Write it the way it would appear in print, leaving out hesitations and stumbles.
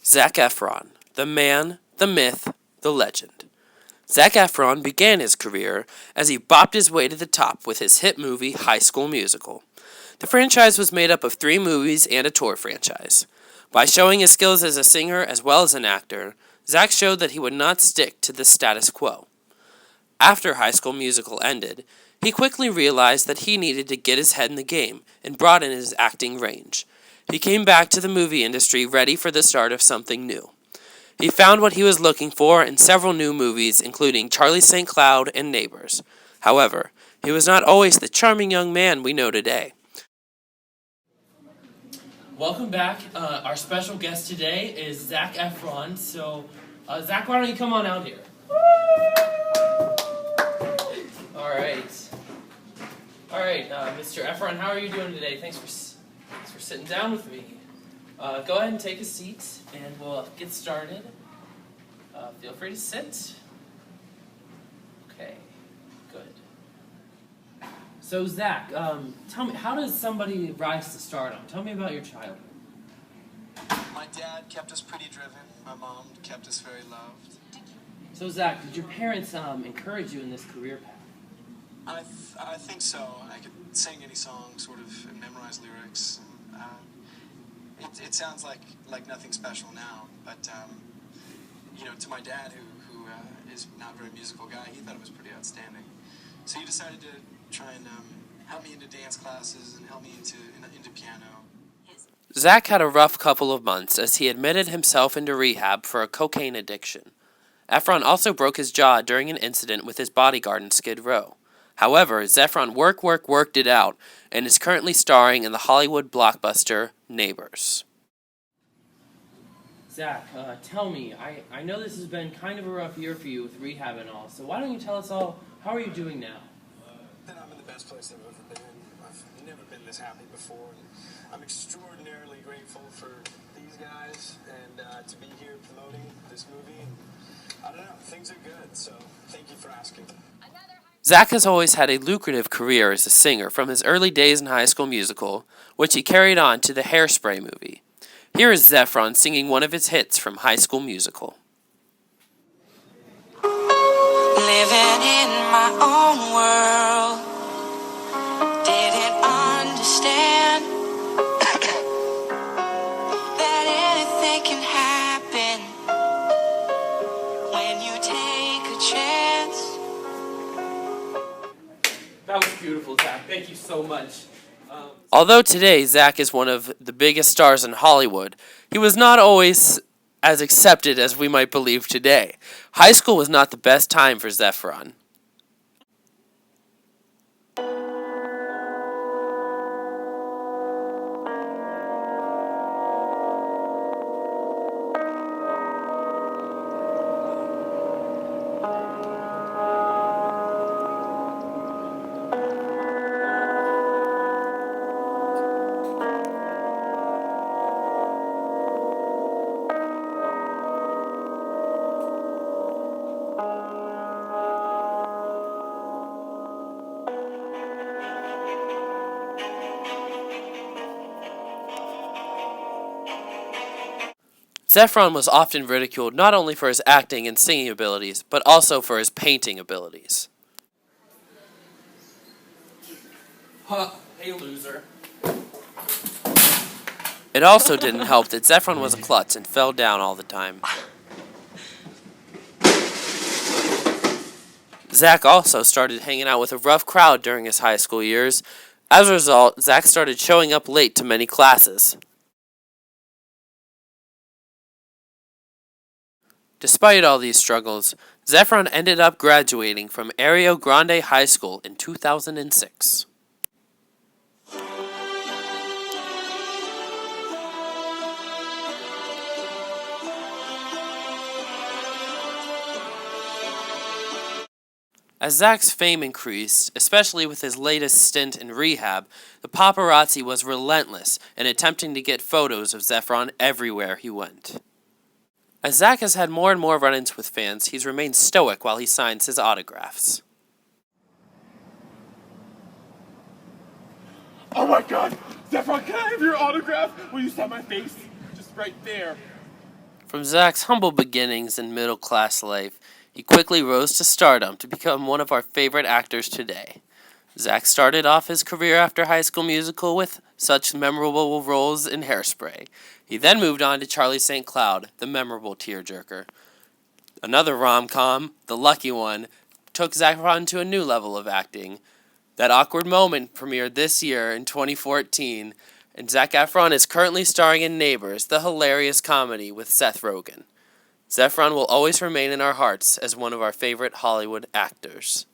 Zac Efron, the man, the myth, the legend. Zac Efron began his career as he bopped his way to the top with his hit movie High School Musical. The franchise was made up of 3 movies and a tour franchise. By showing his skills as a singer as well as an actor, Zac showed that he would not stick to the status quo. After High School Musical ended, he quickly realized that he needed to get his head in the game and broaden his acting range. He came back to the movie industry ready for the start of something new. He found what he was looking for in several new movies, including Charlie St. Cloud and Neighbors. However, he was not always the charming young man we know today. Welcome back. Our special guest today is Zac Efron. So, Zac, why don't you come on out here? All right, Mr. Efron, how are you doing today? Thanks for sitting down with me. Go ahead and take a seat, and we'll get started. Feel free to sit. Okay, good. So, Zac, tell me, how does somebody rise to stardom? Tell me about your childhood. My dad kept us pretty driven. My mom kept us very loved. So, Zac, did your parents encourage you in this career path? I think so. I could sing any song, sort of, and memorize lyrics. It sounds like nothing special now, but to my dad, who is not a very musical guy, he thought it was pretty outstanding. So he decided to try and help me into dance classes and help me into piano. Zac had a rough couple of months as he admitted himself into rehab for a cocaine addiction. Efron also broke his jaw during an incident with his bodyguard in Skid Row. However, Efron worked it out and is currently starring in the Hollywood blockbuster Neighbors. Zac, tell me, I know this has been kind of a rough year for you with rehab and all, so why don't you tell us all, how are you doing now? That I'm in the best place I've ever been. I've never been this happy before, and I'm extraordinarily grateful for these guys and to be here promoting this movie. And I don't know, things are good, so thank you for asking. Zac has always had a lucrative career as a singer from his early days in High School Musical, which he carried on to the Hairspray movie. Here is Efron singing one of his hits from High School Musical. Living in my own world, didn't understand that anything can happen when you take a chance. That was beautiful, Zac. Thank you so much. Although today Zac is one of the biggest stars in Hollywood, he was not always as accepted as we might believe today. High school was not the best time for Efron. Efron was often ridiculed not only for his acting and singing abilities, but also for his painting abilities. Huh, hey loser. It also didn't help that Efron was a klutz and fell down all the time. Zac also started hanging out with a rough crowd during his high school years. As a result, Zac started showing up late to many classes. Despite all these struggles, Efron ended up graduating from Rio Grande High School in 2006. As Zac's fame increased, especially with his latest stint in rehab, the paparazzi was relentless in attempting to get photos of Efron everywhere he went. As Zac has had more and more run-ins with fans, he's remained stoic while he signs his autographs. Oh my god! Efron, can I have your autograph? Will you sign my face? Just right there. From Zach's humble beginnings in middle-class life, he quickly rose to stardom to become one of our favorite actors today. Zach started off his career after High School Musical with such memorable roles in Hairspray. He then moved on to Charlie St. Cloud, the memorable tearjerker. Another rom-com, The Lucky One, took Zac Efron to a new level of acting. That Awkward Moment premiered this year in 2014, and Zac Efron is currently starring in Neighbors, the hilarious comedy with Seth Rogen. Zac Efron will always remain in our hearts as one of our favorite Hollywood actors.